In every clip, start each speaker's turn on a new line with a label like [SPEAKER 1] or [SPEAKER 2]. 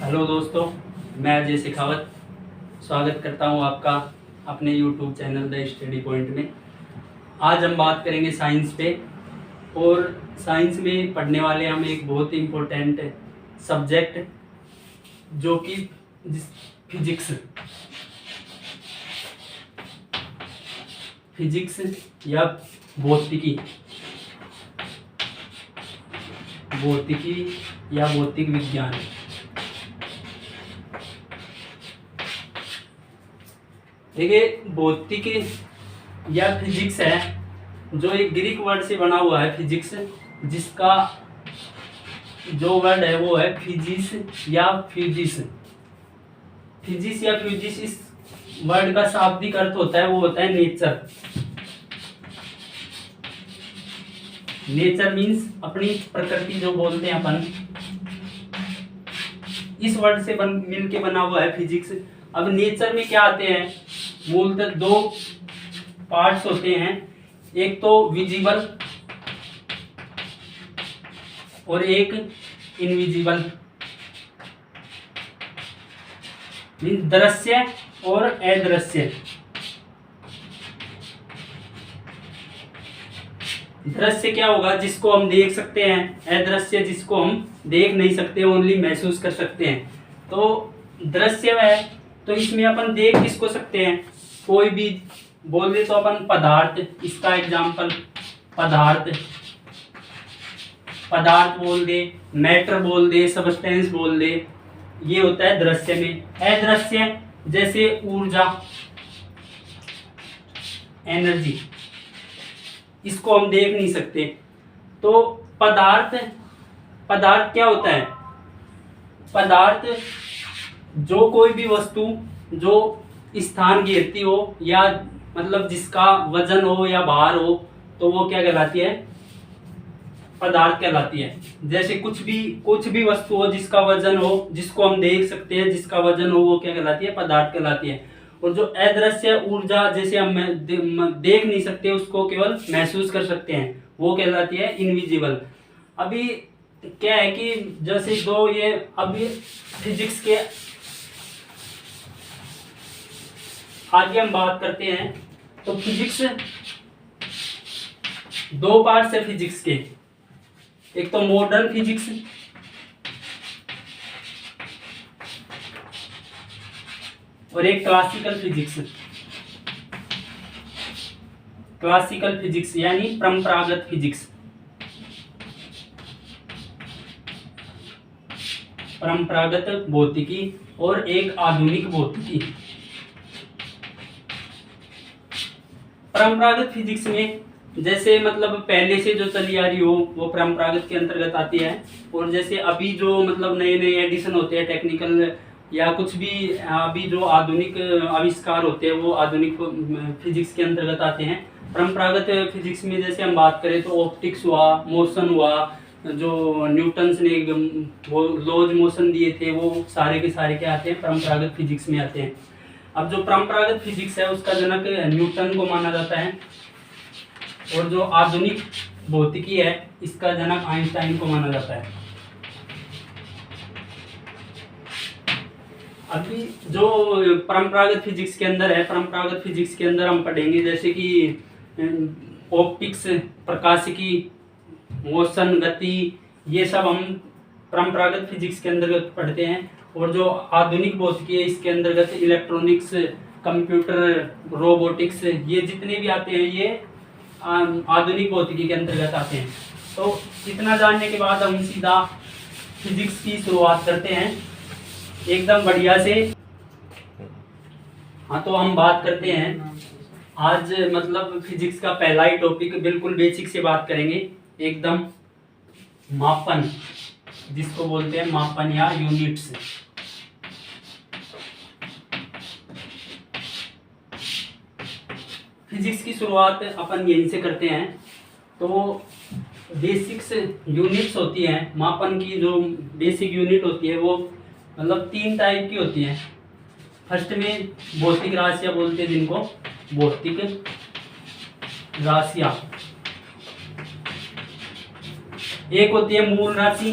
[SPEAKER 1] Hello दोस्तों, मैं अजय शेखावत स्वागत करता हूं आपका अपने YouTube channel the study point में। आज हम बात करेंगे साइंस पे, और साइंस में पढ़ने वाले हम एक बहुत ही इम्पोर्टेंट सब्जेक्ट जो कि फिजिक्स या भौतिकी या भौतिक विज्ञान। देखिए, भौतिकी या फिजिक्स है जो एक ग्रीक वर्ड से बना हुआ है फिजिक्स, जिसका जो वर्ड है वो है फिजिस या फ्यूजिस। फिजिस या फ्यूजिस इस वर्ड का शाब्दिक अर्थ होता है, वो होता है नेचर। नेचर मीन्स अपनी प्रकृति जो बोलते हैं अपन, इस वर्ड से मिलके बना हुआ है फिजिक्स। अब नेचर में क्या आते हैं, मूलतः दो पार्ट्स होते हैं, एक तो विजिबल और एक इनविजिबल, मीन्स दृश्य और अदृश्य। दृश्य क्या होगा, जिसको हम देख सकते हैं, अदृश्य जिसको हम देख नहीं सकते, ओनली महसूस कर सकते हैं। तो दृश्य है तो इसमें अपन देख किसको सकते हैं, कोई भी बोल दे तो अपन पदार्थ, इसका एग्जाम्पल पदार्थ बोल दे, मैटर बोल दे, सबस्टेंस बोल दे, ये होता है दृश्य में। अदृश्य जैसे ऊर्जा, एनर्जी, इसको हम देख नहीं सकते। तो पदार्थ क्या होता है, पदार्थ जो कोई भी वस्तु जो स्थान घेरती हो, या मतलब जिसका वजन हो या भार हो, तो वो क्या कहलाती है, पदार्थ कहलाती है। जैसे कुछ भी वस्तु हो जिसका वजन हो, जिसको हम देख सकते हैं, जिसका वजन हो, वो क्या कहलाती है, पदार्थ कहलाती है। और जो अदृश्य ऊर्जा, जैसे हम देख नहीं सकते, उसको केवल महसूस कर सकते हैं, वो कहलाती है इनविजिबल। अभी क्या है कि जैसे दो ये अभी फिजिक्स के आगे हम बात करते हैं, तो फिजिक्स दो पार्ट्स है फिजिक्स के, एक तो मॉडर्न फिजिक्स और एक क्लासिकल फिजिक्स यानी परंपरागत फिजिक्स। परंपरागत भौतिकी और एक आधुनिक भौतिकी। परंपरागत फिजिक्स में जैसे मतलब पहले से जो चली आ रही हो वो परंपरागत के अंतर्गत आती है, और जैसे अभी जो मतलब नए नए एडिशन होते हैं टेक्निकल या कुछ भी अभी जो आधुनिक आविष्कार होते हैं, वो आधुनिक फिजिक्स के अंतर्गत आते हैं। परंपरागत फिजिक्स में जैसे हम बात करें तो ऑप्टिक्स हुआ, मोशन हुआ, जो न्यूटन्स ने वो लॉज मोशन दिए थे, वो सारे के सारे क्या आते हैं, परंपरागत फिजिक्स में आते हैं। अब जो परंपरागत फिजिक्स है उसका जनक न्यूटन को माना जाता है, और जो आधुनिक भौतिकी है इसका जनक आइंस्टाइन को माना जाता है। अभी जो परंपरागत फिजिक्स के अंदर है, परंपरागत फिजिक्स के अंदर हम पढ़ेंगे जैसे कि ऑप्टिक्स, प्रकाशिकी, मोशन, गति, ये सब हम परंपरागत फिजिक्स के अंतर्गत पढ़ते हैं। और जो आधुनिक भौतिकी है इसके अंतर्गत इलेक्ट्रॉनिक्स, कंप्यूटर, रोबोटिक्स, ये जितने भी आते हैं ये आधुनिक भौतिकी के अंतर्गत आते हैं। तो इतना जानने के बाद हम सीधा फिजिक्स की शुरुआत करते हैं एकदम बढ़िया से। हाँ, तो हम बात करते हैं आज मतलब फिजिक्स का पहला ही टॉपिक, बिल्कुल बेसिक से बात करेंगे, एकदम मापन, जिसको बोलते हैं मापन या यूनिट्स। फिजिक्स की शुरुआत अपन यहीं से करते हैं। तो बेसिक्स यूनिट्स होती हैं, मापन की जो बेसिक यूनिट होती है वो मतलब 3 टाइप की होती हैं। फर्स्ट में भौतिक राशियां बोलते हैं जिनको, भौतिक राशियां। एक होती है मूल राशि,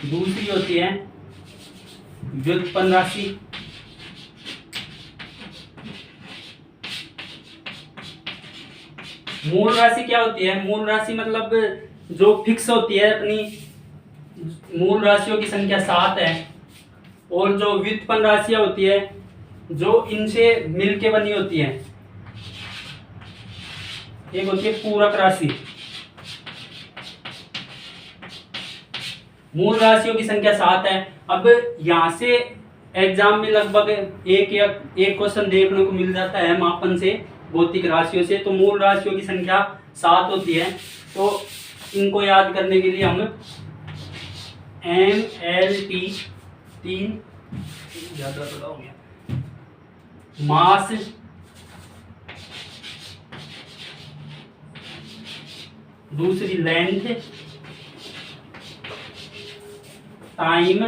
[SPEAKER 1] दूसरी होती है व्युत्पन्न राशि। मूल राशि क्या होती है? मूल राशि मतलब जो फिक्स होती है, अपनी मूल राशियों की संख्या 7 है। और जो व्युत्पन्न राशियां होती है जो इनसे मिलके बनी होती है, एक होती है पूरक राशि। मूल राशियों की संख्या 7 है। अब यहां से एग्जाम में लगभग एक क्वेश्चन देखने को मिल जाता है मापन से, भौतिक राशियों से। तो मूल राशियों की संख्या 7 होती है। तो इनको याद करने के लिए हम MLT 3 ज्यादा बड़ा हो गया, मास, दूसरी लेंथ, टाइम,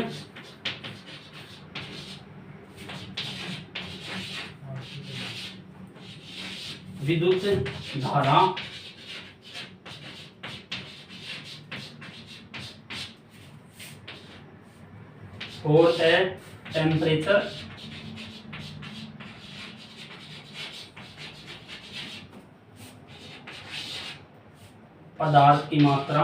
[SPEAKER 1] विद्युत धारा, फोर्थ है टेम्परेचर, पदार्थ की मात्रा,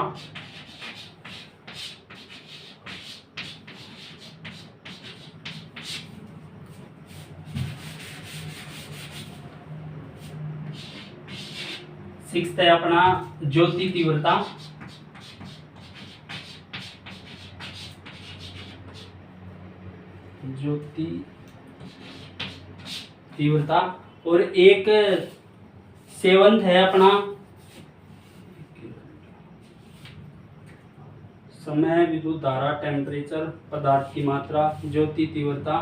[SPEAKER 1] सिक्स्थ है अपना ज्योति तीव्रता, ज्योति तीव्रता। और एक सेवंथ है अपना समय, विद्युत धारा, टेम्परेचर, पदार्थ की मात्रा, ज्योति तीव्रता।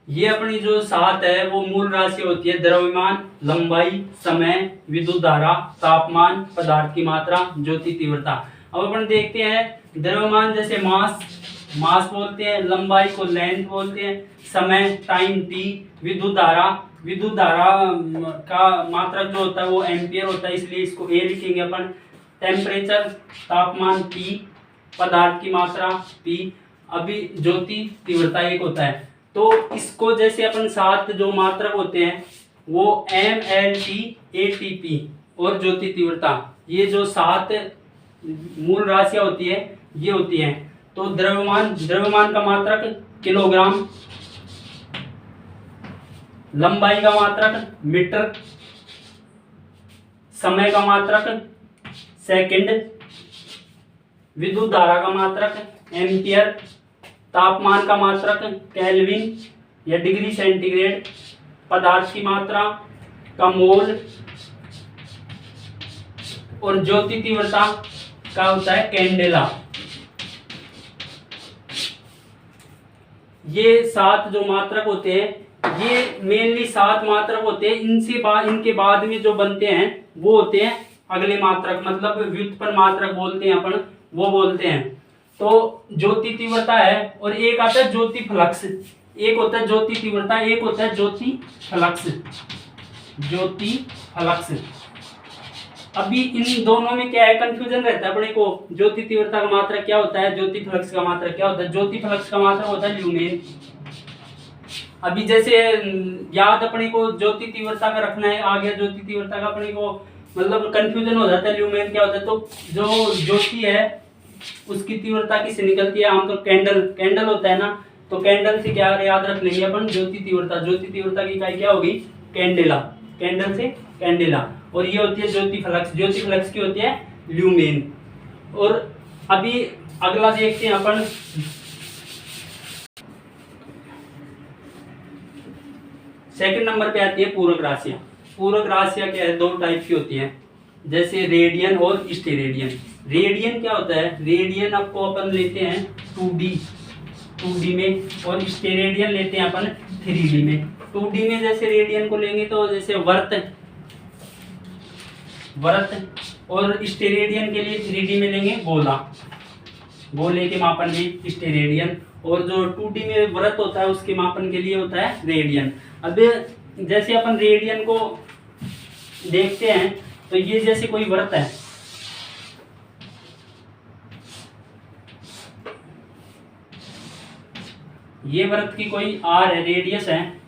[SPEAKER 1] ये अपनी जो 7 है वो मूल राशि होती है। द्रव्यमान, लंबाई, समय, विद्युत धारा, तापमान, पदार्थ की मात्रा, ज्योति तीव्रता। अब अपन देखते हैं द्रव्यमान, जैसे मास बोलते हैं, लंबाई को लेंथ बोलते हैं, समय टाइम टी, विद्युत धारा का मात्रक जो होता है वो एम्पियर होता है, इसलिए इसको ए लिखेंगे अपन। टेम्परेचर, तापमान T, पदार्थ की मात्रा P। अभी ज्योति तीव्रता एक होता है। तो इसको जैसे अपन 7 जो मात्रक होते हैं वो MLT, ATP और ज्योति तीव्रता, ये जो 7 मूल राशियां होती है ये होती हैं। तो द्रव्यमान का मात्रक किलोग्राम, लंबाई का मात्रक मीटर, समय का मात्रक सेकंड, विद्युत धारा का मात्रक एम्पियर, तापमान का मात्रक केल्विन या डिग्री सेंटीग्रेड, पदार्थ की मात्रा का मोल, और ज्योति तीव्रता का होता है कैंडेला। ये 7 जो मात्रक होते हैं ये मेनली 7 मात्रक होते हैं। इनके बाद में जो बनते हैं वो होते हैं अगले मात्रक, मतलब व्युत्पन्न मात्रक बोलते हैं अपन, वो बोलते हैं। तो ज्योति तीव्रता है और एक आता है ज्योति फ्लक्स। एक होता है ज्योति तीव्रता, एक होता है ज्योति फ्लक्स। ज्योति फ्लक्स, अभी इन दोनों में क्या है, कंफ्यूजन रहता है अपने को। ज्योति तीव्रता का मात्रक क्या होता है, ज्योति फ्लक्स का मात्रक क्या होता है। ज्योति फ्लक्स का मात्रक होता है ल्यूमेन। अभी जैसे याद अपने को ज्योति तीव्रता का रखना है, आ गया ज्योति तीव्रता का, अपने को मतलब कंफ्यूजन हो जाता है ल्यूमेन क्या होता है। तो जो ज्योति है उसकी तीव्रता किससे निकलती है, हम तो कैंडल होता है ना, तो कैंडल से क्या याद रख लेंगे अपन, ज्योति तीव्रता। ज्योति तीव्रता की इकाई क्या होगी, कैंडेला, कैंडल से कैंडेला। और ये होती है ज्योति फ्लक्स। ज्योति फ्लक्स की होती है ल्यूमेन। और अभी अगला देखते हैं अपन, सेकंड नंबर पे आती है पूरक राशियां। पूरक राशियां क्या है, 2 टाइप की होती हैं, जैसे रेडियन और स्टेरेडियन। रेडियन क्या होता है, रेडियन आपको अपन लेते हैं 2D में, और स्टेरेडियन लेते हैं अपन 3D में। 2D में जैसे रेडियन को लेंगे तो जैसे वर्त, और स्टेरेडियन के लिए 3D में लेंगे गोला, गोले के मापन में स्टेरेडियन। और जो 2D में वृत्त होता है उसके मापन के लिए होता है रेडियन। अब जैसे अपन रेडियन को देखते हैं तो ये जैसे कोई वृत्त है, ये वृत्त की कोई आर है, रेडियस है,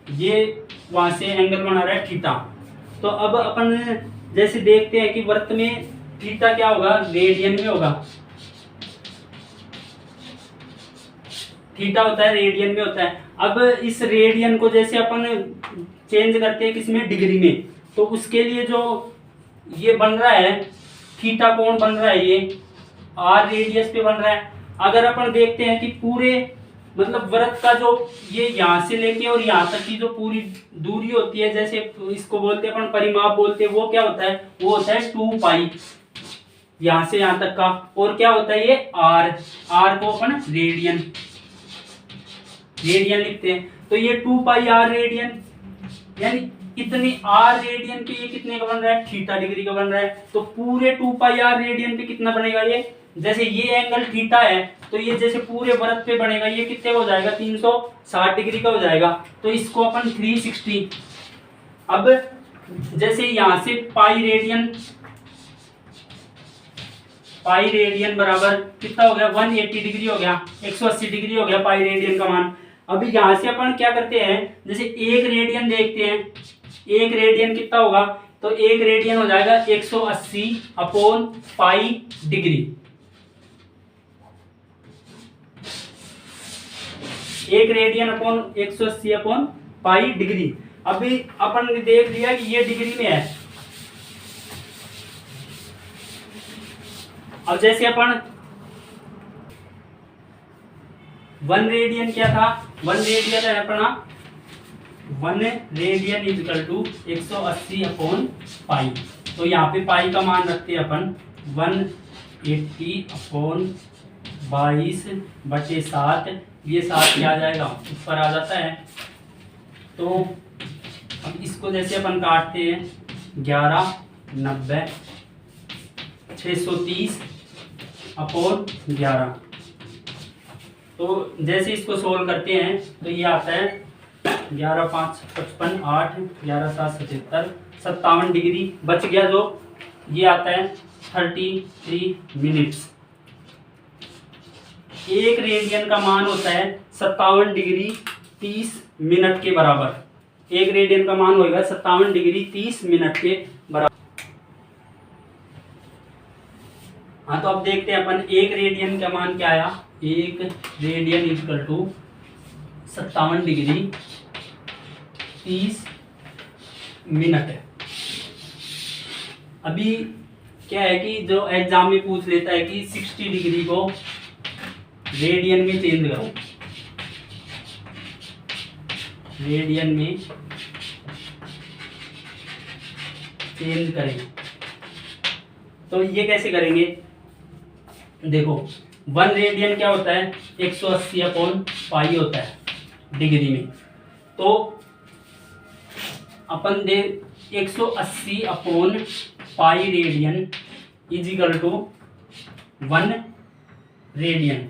[SPEAKER 1] ये वहां से एंगल बना रहा है थीटा। तो अब अपन जैसे देखते हैं कि वृत्त में थीटा क्या होगा, रेडियन में होगा, थीटा होता है रेडियन में होता है। अब इस रेडियन को जैसे अपन चेंज करते हैं किसमें, डिग्री में, तो उसके लिए जो ये बन रहा है थीटा कोण बन रहा है, ये आर रेडियस पे बन रहा है। अगर अपन देखते हैं कि पूरे मतलब वृत्त का जो ये यहाँ से लेके और यहाँ तक की जो पूरी दूरी होती है, जैसे इसको बोलते हैं अपन परिमाप बोलते हैं, वो क्या होता है, वो होता है 2 पाई, यहाँ से यहाँ तक का। और क्या होता है ये आर, आर को अपन रेडियन लिखते हैं। तो ये 2 पाई आर रेडियन, यानी इतनी आर रेडियन पे ये कितने का बन रहा है, थीटा डिग्री का बन रहा है। तो पूरे 2 पाई आर रेडियन पे कितना बनेगा, ये जैसे ये एंगल थीटा है तो ये जैसे पूरे वृत्त पे बनेगा, ये कितने का हो जाएगा, 360 डिग्री का हो जाएगा। तो इसको अपन 360, अब जैसे यहां से पाई रेडियन बराबर कितना हो गया, 180 डिग्री हो गया, 180 डिग्री हो गया पाई रेडियन का मान। अभी यहां से अपन क्या करते हैं, जैसे 1 रेडियन देखते हैं, 1 रेडियन कितना होगा, तो 1 रेडियन हो जाएगा 180 upon pi degree, 1 radian upon 180 upon pi degree. अभी अपन ने देख लिया कि ये डिग्री में है। अब जैसे अपन 1 रेडियन क्या था, 1 रेडियन है अपना 1 radian equal to 180 upon pi. तो यहाँ पे पाई का मान रखते हैं अपन 180 अपॉन 22/7, ये 7 क्या आ जाएगा, ऊपर आ जाता है। तो अब इसको जैसे अपन काटते हैं 11, 90, 630 अपॉन 11। तो जैसे इसको सोल्व करते हैं तो ये आता है 11 5 55, 8 11 7 77, 57 डिग्री बच गया, जो ये आता है 33 मिनट्स। 1 रेडियन का मान होता है 57 डिग्री 30 मिनट के बराबर। 1 रेडियन का मान होगा 57 डिग्री 30 मिनट के बराबर। हाँ, तो अब देखते हैं अपन 1 रेडियन का मान क्या आया, 1 radian equal to 57 degree 30 minute है। अभी क्या है कि जो एग्जाम में पूछ लेता है कि 60 डिग्री को रेडियन में चेंज करो, रेडियन में चेंज करें, तो ये कैसे करेंगे, देखो 1 रेडियन क्या होता है, 180 अपॉन पाई होता है डिग्री में। तो अपन दे 180 upon pi radian is equal to 1 radian.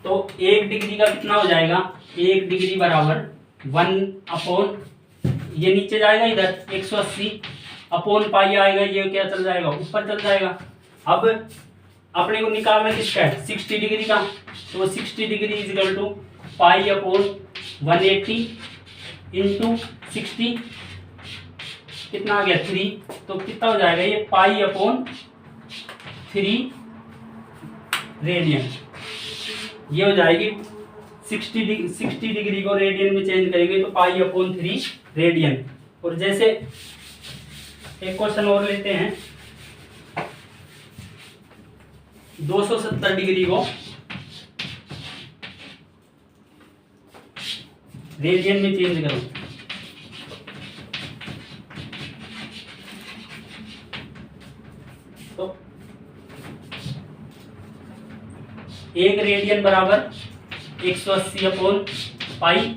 [SPEAKER 1] तो 1 डिग्री का कितना हो जाएगा, 1 डिग्री बराबर 1 अपॉन, ये नीचे जाएगा इधर 180 अपॉन पाई आएगा, ये क्या चल जाएगा, ऊपर चल जाएगा। अब अपने को निकालना किसका है, 60 डिग्री का। तो 60 degree is equal to pi upon 180 into 60, कितना आ गया 3। तो कितना हो जाएगा ये पाई अपॉन 3 रेडियन, ये हो जाएगी 60 डिग्री को रेडियन में चेंज करेंगे तो पाई अपॉन 3 रेडियन। और जैसे एक क्वेश्चन और लेते हैं, 270 डिग्री को रेडियन में चेंज करो, तो 1 रेडियन बराबर 180 अपॉन पाई।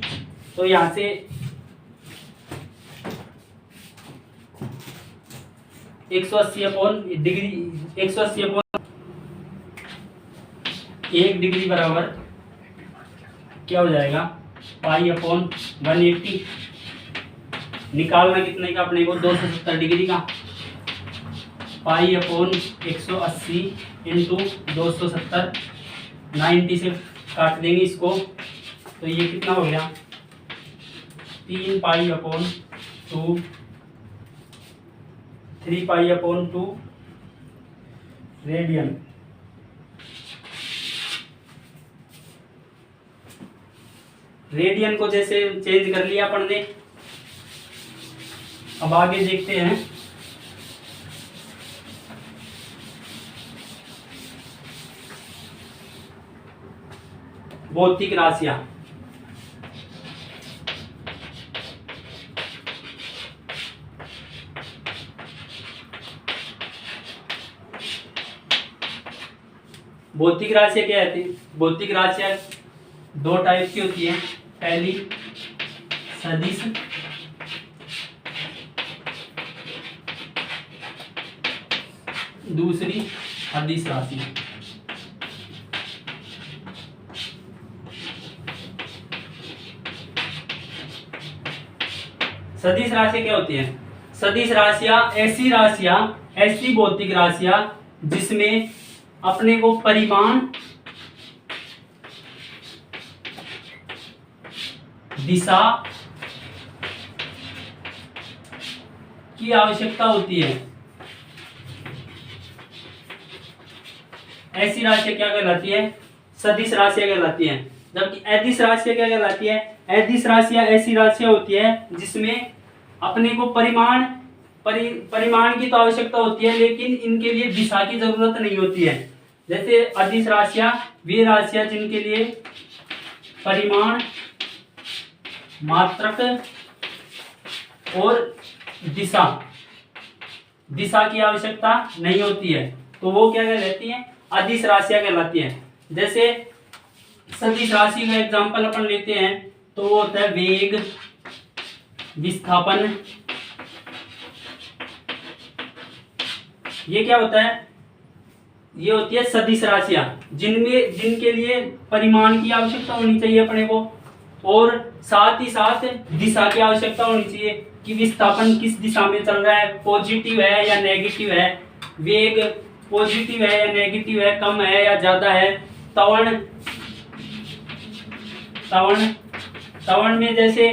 [SPEAKER 1] तो यहां से 180 अपॉन डिग्री, 180 अपॉन 1 डिग्री बराबर क्या हो जाएगा, पाई अपॉन 180। निकालना कितने का अपने को, 270 डिग्री का। पाई अपॉन 180 इंटू 270, 90 से काट देंगे इसको, तो ये कितना हो गया, 3 pi upon 2, 3 pi upon 2 radian. Radian को जैसे चेंज कर लिया अपन ने, अब आगे देखते हैं। भौतिक राशियां, भौतिक राशियां क्या होती है, भौतिक राशियां 2 टाइप की होती है। पहली सदिश, दूसरी अदिश राशि। सदिश राशियां क्या होती हैं, सदिश राशियां ऐसी भौतिक राशियां जिसमें अपने को परिमाण, दिशा की आवश्यकता होती है। ऐसी राशियां क्या कहलाती है, सदिश राशियां कहलाती हैं। जबकि अदिश राशियां क्या कहलाती है, अदिश राशियां ऐसी राशियां होती है जिसमें अपने को परिमाण की तो आवश्यकता होती है, लेकिन इनके लिए दिशा की जरूरत नहीं होती है। जैसे अदिश राशियां वे राशियां जिनके लिए परिमाण, मात्रक और दिशा की आवश्यकता नहीं होती है, तो वो क्या कहलाती है, अदिश राशियां कहलाती हैं। जैसे सदिश राशि का एग्जांपल अपन लेते हैं, तो वो होता है वेग, विस्थापन। ये क्या होता है, ये होती है सदिश राशियां जिनके लिए परिमाण की आवश्यकता होनी चाहिए अपने को, और साथ ही साथ दिशा की आवश्यकता होनी चाहिए कि विस्थापन किस दिशा में चल रहा है, पॉजिटिव है या नेगेटिव है, वेग पॉजिटिव है या नेगेटिव है, कम है या ज्यादा है, त्वरण में जैसे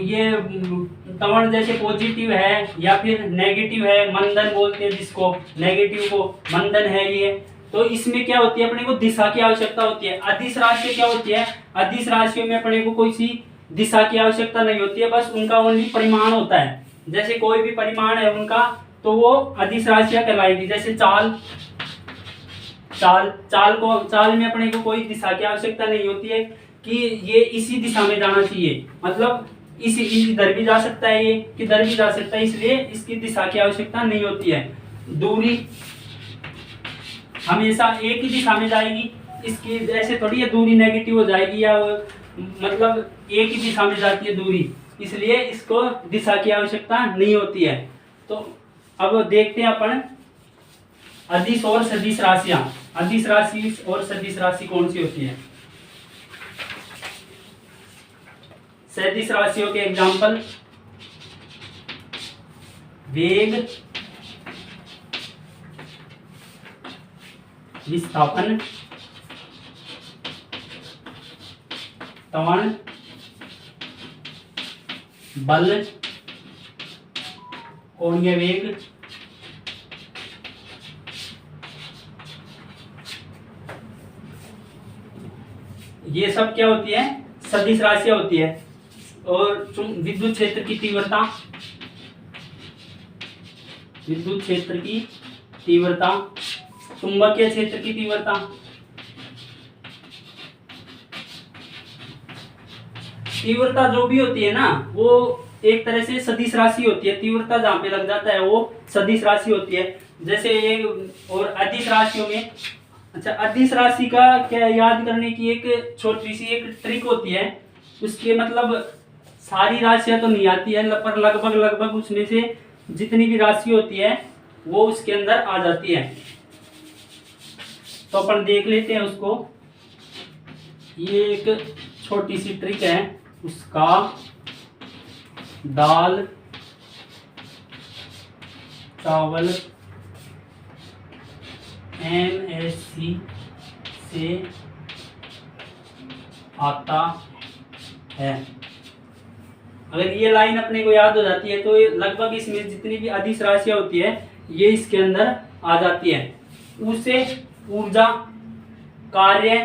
[SPEAKER 1] ये त्वरण जैसे पॉजिटिव है या फिर नेगेटिव है, मंदन बोलते हैं जिसको, नेगेटिव को मंदन है ये, तो इसमें क्या होती है, अपने को दिशा की आवश्यकता होती है। अदिश राशि क्या होती है, अदिश राशियों में अपने को कोई सी दिशा की आवश्यकता नहीं होती है, बस उनका ओनली परिमाण होता है। जैसे कोई भी परिमाण है उनका, तो वो अदिश राशियां कहलाएगी। जैसे चाल में अपने को कोई दिशा की आवश्यकता नहीं होती है कि ये इसी दिशा में जाना चाहिए, मतलब इधर भी जा सकता है, ये किधर भी जा सकता है, इसलिए इसकी दिशा की आवश्यकता नहीं होती है। दूरी हमेशा एक ही दिशा में जाएगी, इसकी ऐसे थोड़ी है दूरी नेगेटिव हो जाएगी, या मतलब एक ही दिशा में जाती है दूरी, इसलिए इसको दिशा की आवश्यकता नहीं होती है। तो अब देखते हैं अपन अदिश और सदिश राशियां। अदिश राशि और सदिश राशि कौन सी होती है। सदिश राशियों के एग्जांपल वेग, विस्थापन, त्वरण, बल, कोणीय वेग, ये सब क्या होती है, सदिश राशियां होती है। और विद्युत क्षेत्र की तीव्रता, विद्युत क्षेत्र की तीव्रता, चुंबकीय क्षेत्र की तीव्रता, तीव्रता जो भी होती है ना, वो एक तरह से सदिश राशि होती है। तीव्रता जहाँ पे लग जाता है वो सदिश राशि होती है। जैसे ये और अदिश राशियों में, अच्छा अदिश राशि का क्या याद करने की एक छोटी सी एक ट्रिक होती है। उसके मतलब सारी राशियां तो नहीं आती है, पर लगभग उसमें से जितनी भी राशि होती है वो उसके अंदर आ जाती है। तो अपन देख लेते हैं उसको। ये एक छोटी सी ट्रिक है। उसका दाल चावल MSc से आता है। अगर ये लाइन अपने को याद हो जाती है तो लगभग इसमें जितनी भी अधिक राशियां होती है ये इसके अंदर आ जाती है। उसे ऊर्जा कार्य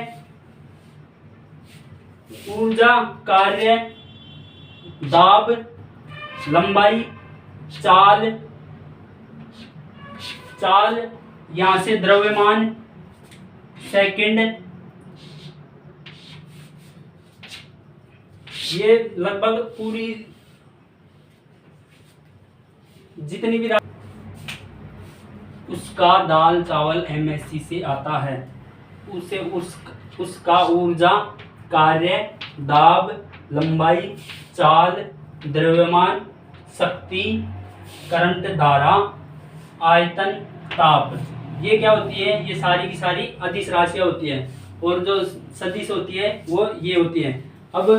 [SPEAKER 1] दाब लंबाई चाल यहां से द्रव्यमान सेकंड, ये लगभग पूरी जितनी भी उसका दाल चावल MSc से आता है। उसे उसका ऊर्जा कार्य दाब लंबाई चाल द्रव्यमान शक्ति करंट धारा आयतन ताप, ये क्या होती है? ये सारी की सारी अदिश राशियां होती है। और जो सदिश होती है वो ये होती है। अब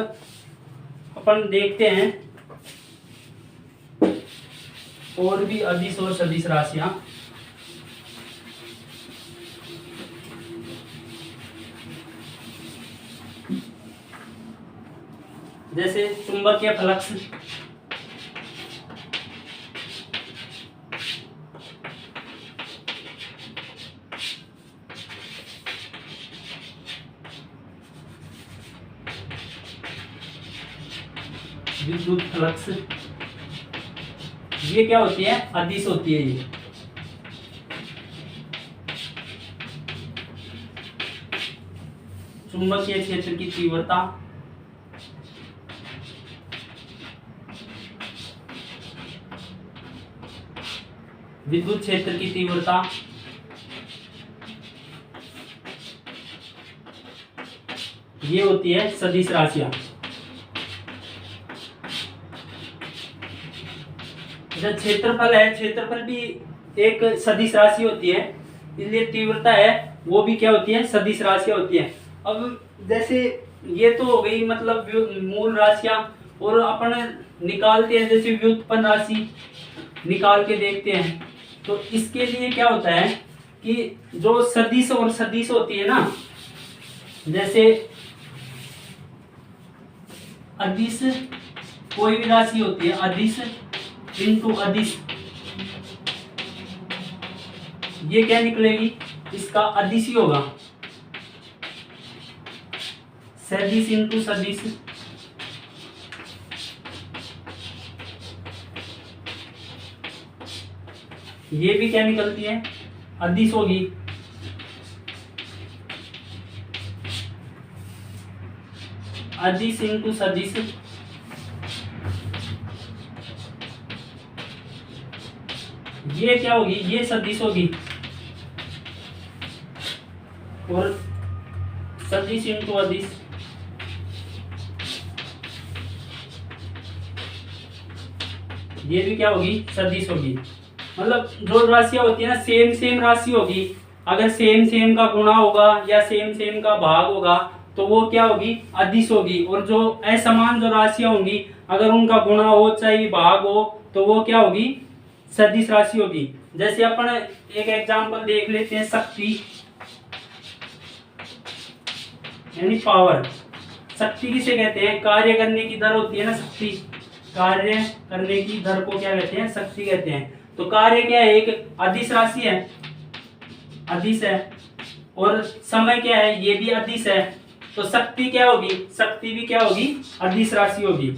[SPEAKER 1] अपन देखते हैं और भी अदिश और सदिश राशियां। जैसे चुंबकीय फ्लक्स, विद्युत फ्लक्स, ये क्या होती है? अदिश होती है। ये चुंबकीय क्षेत्र की तीव्रता, विद्युत क्षेत्र की तीव्रता, ये होती है सदिश राशियां। जब क्षेत्रफल है, क्षेत्रफल भी एक सदिश राशि होती है, इसलिए तीव्रता है वो भी क्या होती है? सदिश राशियां होती है। अब जैसे ये तो हो गई मतलब मूल राशियां, और अपन निकालते हैं जैसे व्युत्पन्न राशि निकाल के देखते हैं। तो इसके लिए क्या होता है कि जो सदिश और सदिश होती है ना, जैसे अदिश कोई भी राशि होती है, अदिश इंटू अदिश, ये क्या निकलेगी? इसका अदिश ही होगा। सदिश इंटू सदिश, ये भी क्या निकलती है? अदिश होगी। अदिश इंटू सदिश, ये क्या होगी? ये सदिश होगी। और सदिश इंटू अदिश, ये भी क्या होगी? सदिश होगी। मतलब जो राशियां होती है ना, सेम सेम राशि होगी। अगर सेम सेम का गुणा होगा या सेम सेम का भाग होगा तो वो क्या होगी? अदिश होगी। और जो असमान जो राशियां होंगी, अगर उनका गुणा हो चाहे भाग हो तो वो क्या होगी? सदिश राशि होगी। जैसे अपन एक एग्जांपल देख लेते हैं, शक्ति यानी पावर। शक्ति किसे कहते हैं? कार्य करने की दर होती है ना, शक्ति। कार्य करने की दर को क्या कहते हैं? शक्ति कहते हैं। तो कार्य क्या है? एक अदिश राशि है, अदिश है। और समय क्या है? ये भी अदिश है। तो शक्ति क्या होगी? शक्ति भी क्या होगी? अदिश राशि होगी,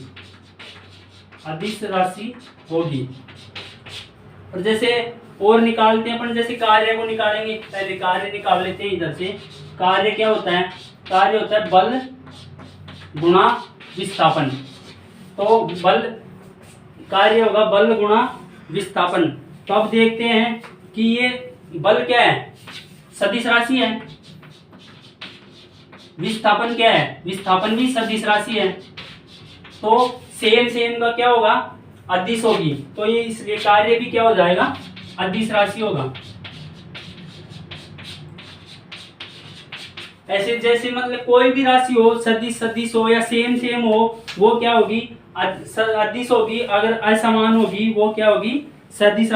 [SPEAKER 1] अदिश राशि होगी। और जैसे और निकालते हैं अपन, जैसे कार्य को निकालेंगे, पहले कार्य निकाल लेते हैं इधर से। कार्य क्या होता है? कार्य होता है बल गुणा विस्थापन। तो बल कार्य होगा बल गुणा विस्थापन। तो अब देखते हैं कि ये बल क्या है? सदिश राशि है। विस्थापन क्या है? विस्थापन भी सदिश राशि है। तो सेम सेम का क्या होगा? अदिश होगी तो ये कार्य भी क्या हो जाएगा, अदिश राशि होगा। ऐसे जैसे मतलब कोई भी राशि हो, सदिश सदिश हो या सेम सेम हो, वो क्या होगी, अदिश होगी। अगर असमान होगी वो क्या होगी, सदिश।